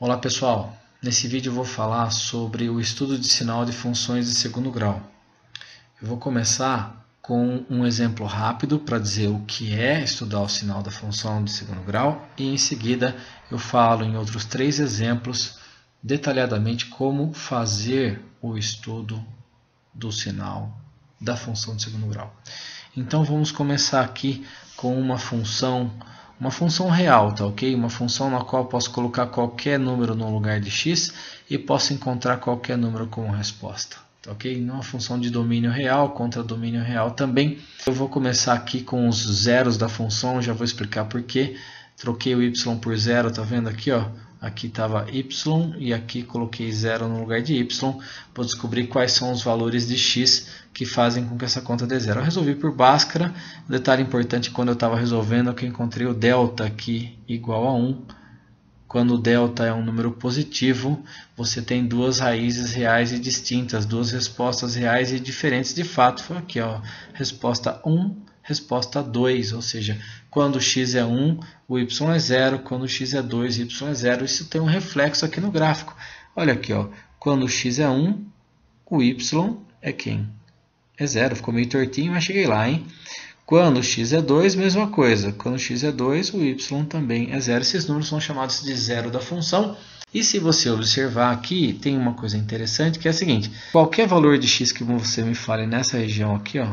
Olá pessoal, nesse vídeo eu vou falar sobre o estudo de sinal de funções de segundo grau. Eu vou começar com um exemplo rápido para dizer o que é estudar o sinal da função de segundo grau e em seguida eu falo em outros 3 exemplos detalhadamente como fazer o estudo do sinal da função de segundo grau. Então vamos começar aqui com uma função real, tá ok? Uma função na qual eu posso colocar qualquer número no lugar de x e posso encontrar qualquer número como resposta, tá ok? Uma função de domínio real contra domínio real também. Eu vou começar aqui com os zeros da função, já vou explicar por quê. Troquei o y por zero, tá vendo aqui, ó? Aqui estava y e aqui coloquei zero no lugar de y. Vou descobrir quais são os valores de x que fazem com que essa conta dê zero. Eu resolvi por Bhaskara. Um detalhe importante, quando eu estava resolvendo, é que eu encontrei o delta aqui igual a 1. Quando o delta é um número positivo, você tem duas raízes reais e distintas, duas respostas reais e diferentes de fato. Foi aqui, ó, resposta 1, resposta 2, ou seja, quando x é 1, o y é 0, quando x é 2, o y é 0. Isso tem um reflexo aqui no gráfico. Olha aqui, ó, quando x é 1, o y é quem? É 0. Ficou meio tortinho, mas cheguei lá, hein? Quando x é 2, mesma coisa. Quando x é 2, o y também é 0. Esses números são chamados de zero da função. E se você observar aqui, tem uma coisa interessante que é a seguinte. Qualquer valor de x que você me fale nessa região aqui, ó.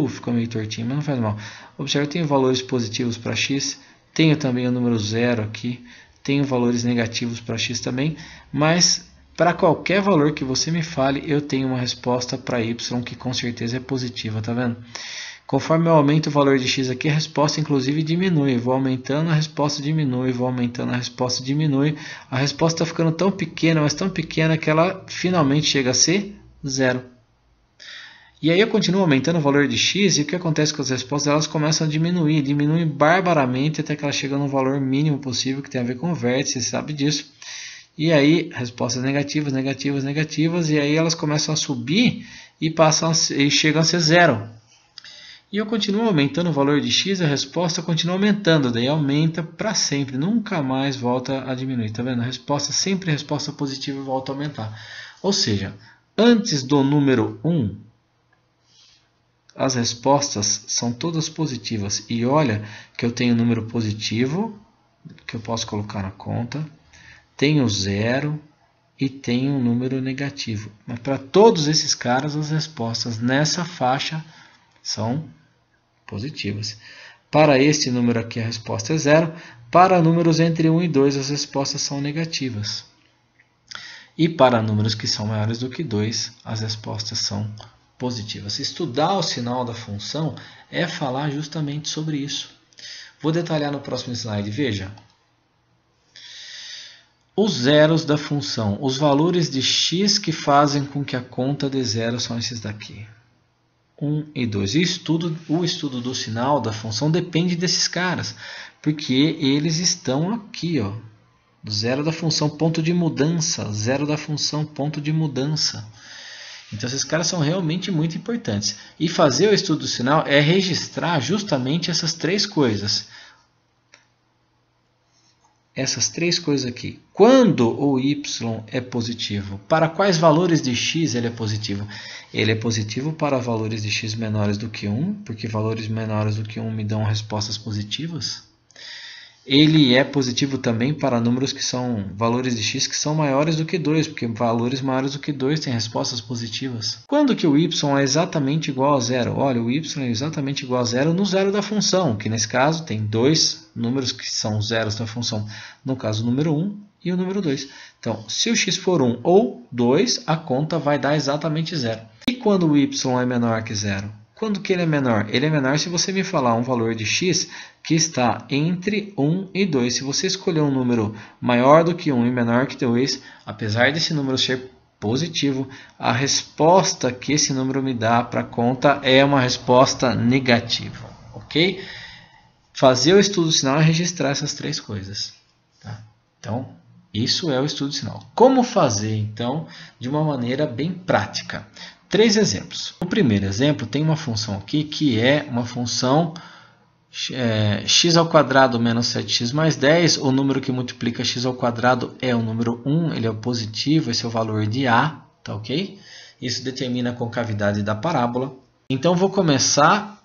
Ficou meio tortinho, mas não faz mal. Observe, eu tenho valores positivos para x. Tenho também o número 0 aqui. Tenho valores negativos para x também. Mas para qualquer valor que você me fale, eu tenho uma resposta para y que com certeza é positiva, tá vendo? Conforme eu aumento o valor de x aqui, a resposta inclusive diminui. Vou aumentando, a resposta diminui. Vou aumentando, a resposta diminui. A resposta está ficando tão pequena, mas tão pequena que ela finalmente chega a ser zero. E aí eu continuo aumentando o valor de x e o que acontece com as respostas? Elas começam a diminuir. Diminuem barbaramente até que ela chega no valor mínimo possível, que tem a ver com vértice, você sabe disso. E aí, respostas negativas, negativas, negativas. E aí elas começam a subir e chegam a ser zero. E eu continuo aumentando o valor de x, a resposta continua aumentando, daí aumenta para sempre, nunca mais volta a diminuir, tá vendo? A resposta sempre resposta positiva volta a aumentar. Ou seja, antes do número 1, as respostas são todas positivas. E olha que eu tenho número positivo, que eu posso colocar na conta, tenho 0 e tenho um número negativo. Mas para todos esses caras, as respostas nessa faixa são positivas. Para este número aqui a resposta é 0. Para números entre 1 e 2 as respostas são negativas. E para números que são maiores do que 2 as respostas são positivas. Estudar o sinal da função é falar justamente sobre isso. Vou detalhar no próximo slide. Veja. Os zeros da função. Os valores de x que fazem com que a conta dê zero são esses daqui. 1 e 2. O estudo do sinal da função depende desses caras, porque eles estão aqui, ó, zero da função, ponto de mudança, zero da função, ponto de mudança. Então esses caras são realmente muito importantes. E fazer o estudo do sinal é registrar justamente essas 3 coisas. Essas 3 coisas aqui. Quando o y é positivo, para quais valores de x ele é positivo? Ele é positivo para valores de x menores do que 1, porque valores menores do que 1 me dão respostas positivas. Ele é positivo também para números que são valores de x que são maiores do que 2, porque valores maiores do que 2 têm respostas positivas. Quando que o y é exatamente igual a 0? Olha, o y é exatamente igual a 0 no zero da função, que nesse caso tem 2 números que são zeros da função. No caso, o número 1 e o número 2. Então, se o x for 1 ou 2, a conta vai dar exatamente 0. E quando o y é menor que 0? Quando que ele é menor? Ele é menor se você me falar um valor de x que está entre 1 e 2. Se você escolher um número maior do que 1 e menor que 2, apesar desse número ser positivo, a resposta que esse número me dá para a conta é uma resposta negativa. Ok? Fazer o estudo do sinal é registrar essas 3 coisas. Tá? Então, isso é o estudo do sinal. Como fazer, então, de uma maneira bem prática? 3 exemplos. O primeiro exemplo tem uma função aqui que é uma função x ao quadrado menos 7x mais 10, o número que multiplica x ao quadrado é o número 1, ele é o positivo, esse é o valor de A, tá ok? Isso determina a concavidade da parábola. Então, vou começar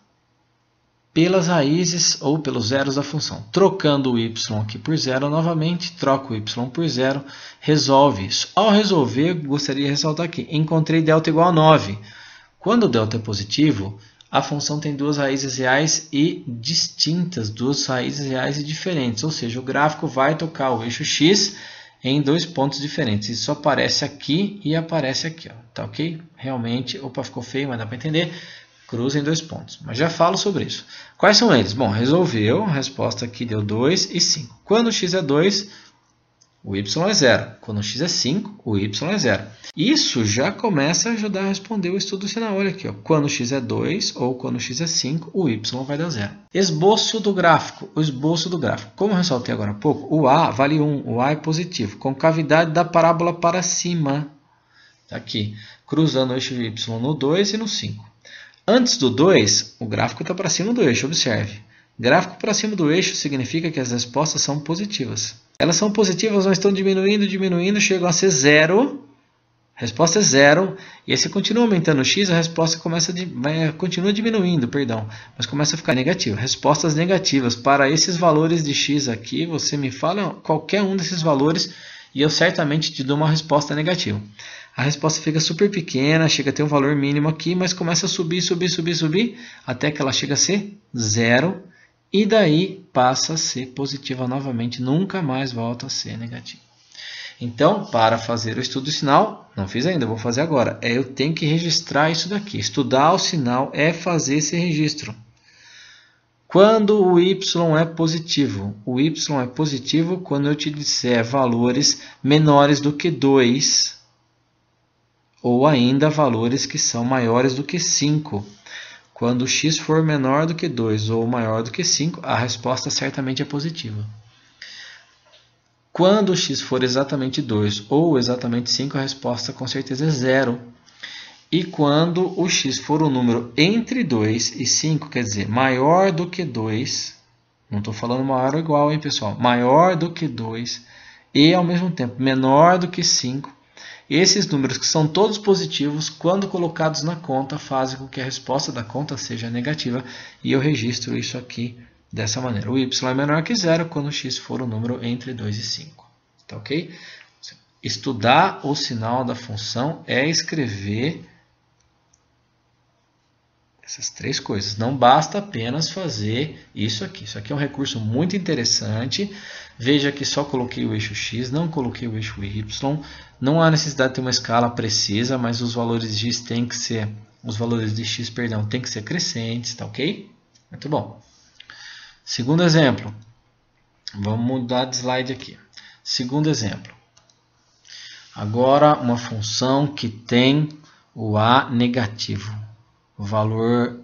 pelas raízes ou pelos zeros da função. Trocando o y aqui por zero novamente, troco o y por zero, resolve isso. Ao resolver, gostaria de ressaltar aqui, encontrei delta igual a 9. Quando o delta é positivo, a função tem duas raízes reais e distintas, duas raízes reais e diferentes, ou seja, o gráfico vai tocar o eixo x em dois pontos diferentes. Isso aparece aqui e aparece aqui, ó. Tá ok? Realmente, opa, ficou feio, mas dá para entender. Cruza em dois pontos, mas já falo sobre isso. Quais são eles? Bom, resolveu, a resposta aqui deu 2 e 5. Quando x é 2, o y é 0. Quando x é 5, o y é 0. Isso já começa a ajudar a responder o estudo sinal. Olha aqui, ó. Quando x é 2 ou quando x é 5, o y vai dar 0. Esboço do gráfico. O esboço do gráfico. Como eu ressaltei agora há pouco, o A vale 1, o A é positivo. Concavidade da parábola para cima. Tá aqui, cruzando o eixo y no 2 e no 5. Antes do 2, o gráfico está para cima do eixo, observe. Gráfico para cima do eixo significa que as respostas são positivas. Elas são positivas, não estão diminuindo, chegam a ser 0. Resposta é 0. E aí se continua aumentando o x, a resposta continua diminuindo, mas começa a ficar negativa. Respostas negativas. Para esses valores de x aqui, você me fala qualquer um desses valores e eu certamente te dou uma resposta negativa. A resposta fica super pequena, chega a ter um valor mínimo aqui, mas começa a subir, até que ela chega a ser 0. E daí passa a ser positiva novamente, nunca mais volta a ser negativa. Então, para fazer o estudo do sinal, não fiz ainda, vou fazer agora. Eu tenho que registrar isso daqui. Estudar o sinal é fazer esse registro. Quando o y é positivo? O y é positivo quando eu te disser valores menores do que 2. Ou ainda valores que são maiores do que 5. Quando x for menor do que 2 ou maior do que 5, a resposta certamente é positiva. Quando x for exatamente 2 ou exatamente 5, a resposta com certeza é 0. E quando o x for um número entre 2 e 5, quer dizer, maior do que 2, não estou falando maior ou igual, hein, pessoal? Maior do que 2 e, ao mesmo tempo, menor do que 5, esses números que são todos positivos, quando colocados na conta, fazem com que a resposta da conta seja negativa. E eu registro isso aqui dessa maneira. O y é menor que 0 quando x for um número entre 2 e 5. Tá ok? Estudar o sinal da função é escrever essas três coisas. Não basta apenas fazer isso aqui. Isso aqui é um recurso muito interessante. Veja que só coloquei o eixo x, não coloquei o eixo y. Não há necessidade de ter uma escala precisa, mas os valores de x têm que ser, têm que ser crescentes, tá ok? Muito bom. Segundo exemplo. Vamos mudar de slide aqui. Segundo exemplo. Agora uma função que tem o a negativo. O valor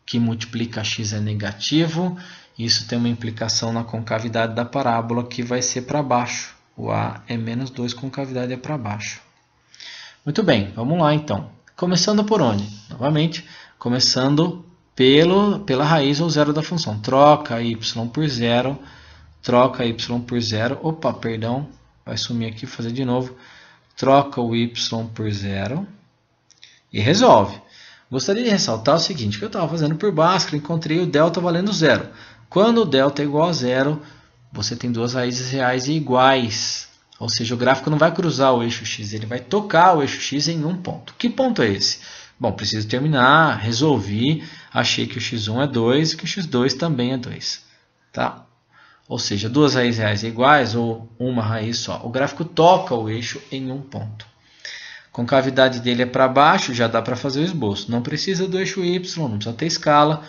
que multiplica x é negativo. Isso tem uma implicação na concavidade da parábola que vai ser para baixo. O a é menos 2, concavidade é para baixo. Muito bem, vamos lá então. Começando por onde? Novamente, começando pela raiz ou zero da função. Troca y por zero. Troca y por zero. Opa, perdão. Vai sumir aqui, vou fazer de novo. Troca o y por zero. E resolve. Gostaria de ressaltar o seguinte, que eu estava fazendo por Bhaskara, encontrei o delta valendo 0. Quando o delta é igual a 0, você tem duas raízes reais e iguais. Ou seja, o gráfico não vai cruzar o eixo x, ele vai tocar o eixo x em um ponto. Que ponto é esse? Bom, preciso terminar, resolvi, achei que o x1 é 2 e que o x2 também é 2. Tá? Ou seja, duas raízes reais iguais ou uma raiz só. O gráfico toca o eixo em um ponto. Concavidade dele é para baixo, já dá para fazer o esboço. Não precisa do eixo y, não precisa ter escala.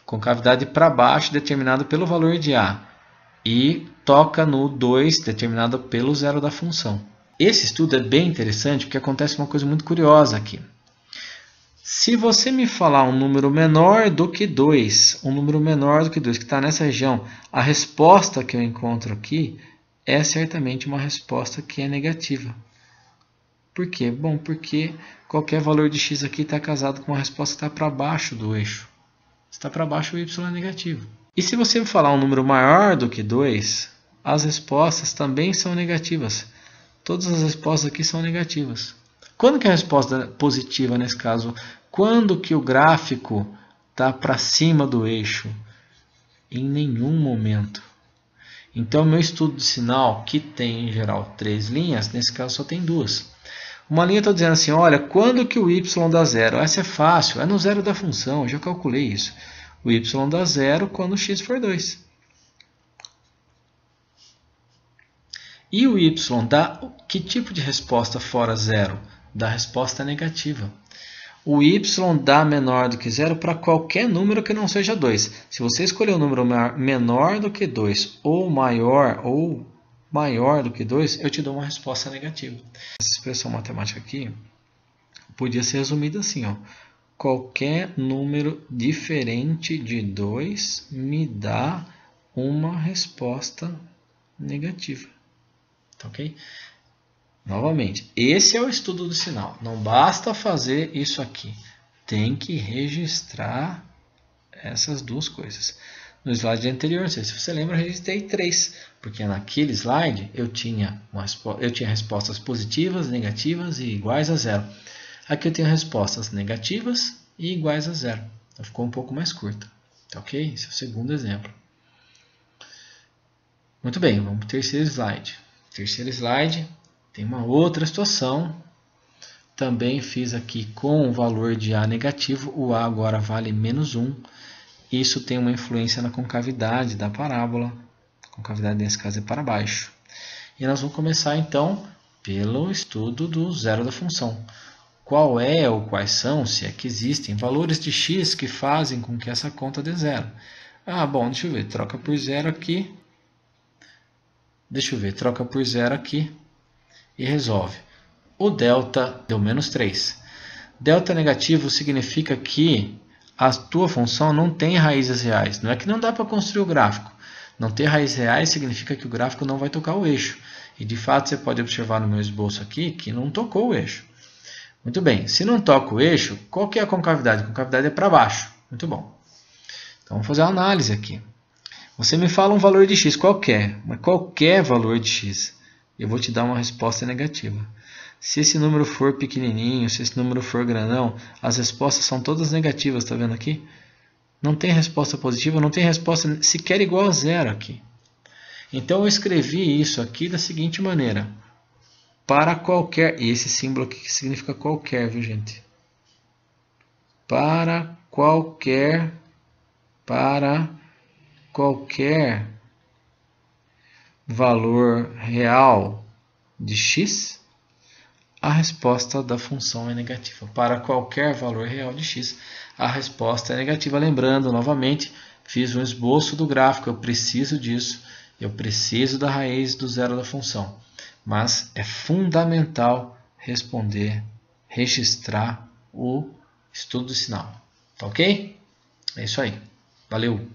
Concavidade para baixo, determinado pelo valor de a. E toca no 2, determinado pelo zero da função. Esse estudo é bem interessante, porque acontece uma coisa muito curiosa aqui. Se você me falar um número menor do que 2, que está nessa região, a resposta que eu encontro aqui é certamente uma resposta que é negativa. Por quê? Bom, porque qualquer valor de x aqui está casado com uma resposta que está para baixo do eixo. Se está para baixo, o y é negativo. E se você me falar um número maior do que 2, as respostas também são negativas. Todas as respostas aqui são negativas. Quando que é a resposta positiva nesse caso? Quando que o gráfico está para cima do eixo? Em nenhum momento. Então, meu estudo de sinal, que tem em geral 3 linhas, nesse caso só tem 2. Uma linha está dizendo assim, olha, quando que o y dá zero? Essa é fácil, é no zero da função, eu já calculei isso. O y dá zero quando o x for 2. E o y dá que tipo de resposta fora zero? Dá resposta negativa. O y dá menor do que zero para qualquer número que não seja 2. Se você escolher um número menor do que 2 ou maior do que 2, eu te dou uma resposta negativa. Essa expressão matemática aqui podia ser resumida assim, ó. Qualquer número diferente de 2 me dá uma resposta negativa. Tá ok? Novamente, esse é o estudo do sinal. Não basta fazer isso aqui. Tem que registrar essas duas coisas. No slide anterior, não sei se você lembra, eu registrei 3. Porque naquele slide eu tinha respostas positivas, negativas e iguais a zero. Aqui eu tenho respostas negativas e iguais a zero. Então ficou um pouco mais curta. Tá ok? Esse é o segundo exemplo. Muito bem, vamos para o terceiro slide. Terceiro slide. Tem uma outra situação, também fiz aqui com o valor de A negativo, o A agora vale menos 1. Isso tem uma influência na concavidade da parábola, a concavidade nesse caso é para baixo. E nós vamos começar então pelo estudo do zero da função. Qual é ou quais são, se é que existem, valores de x que fazem com que essa conta dê zero? Ah, bom, deixa eu ver, troca por zero aqui. Troca por zero aqui. E resolve. O delta deu menos 3. Delta negativo significa que a tua função não tem raízes reais. Não é que não dá para construir o gráfico. Não ter raízes reais significa que o gráfico não vai tocar o eixo. E de fato você pode observar no meu esboço aqui que não tocou o eixo. Muito bem, se não toca o eixo, qual que é a concavidade? A concavidade é para baixo. Muito bom. Então vamos fazer uma análise aqui. Você me fala um valor de x qualquer, mas qualquer valor de x. Eu vou te dar uma resposta negativa. Se esse número for pequenininho, se esse número for grandão, as respostas são todas negativas, está vendo aqui? Não tem resposta positiva, não tem resposta sequer igual a zero aqui. Então eu escrevi isso aqui da seguinte maneira. Para qualquer, e esse símbolo aqui significa qualquer, viu gente? Para qualquer valor real de x, a resposta da função é negativa. Para qualquer valor real de x, a resposta é negativa. Lembrando, novamente, fiz um esboço do gráfico, eu preciso disso, eu preciso da raiz do zero da função. Mas é fundamental registrar o estudo do sinal. Tá ok? É isso aí. Valeu!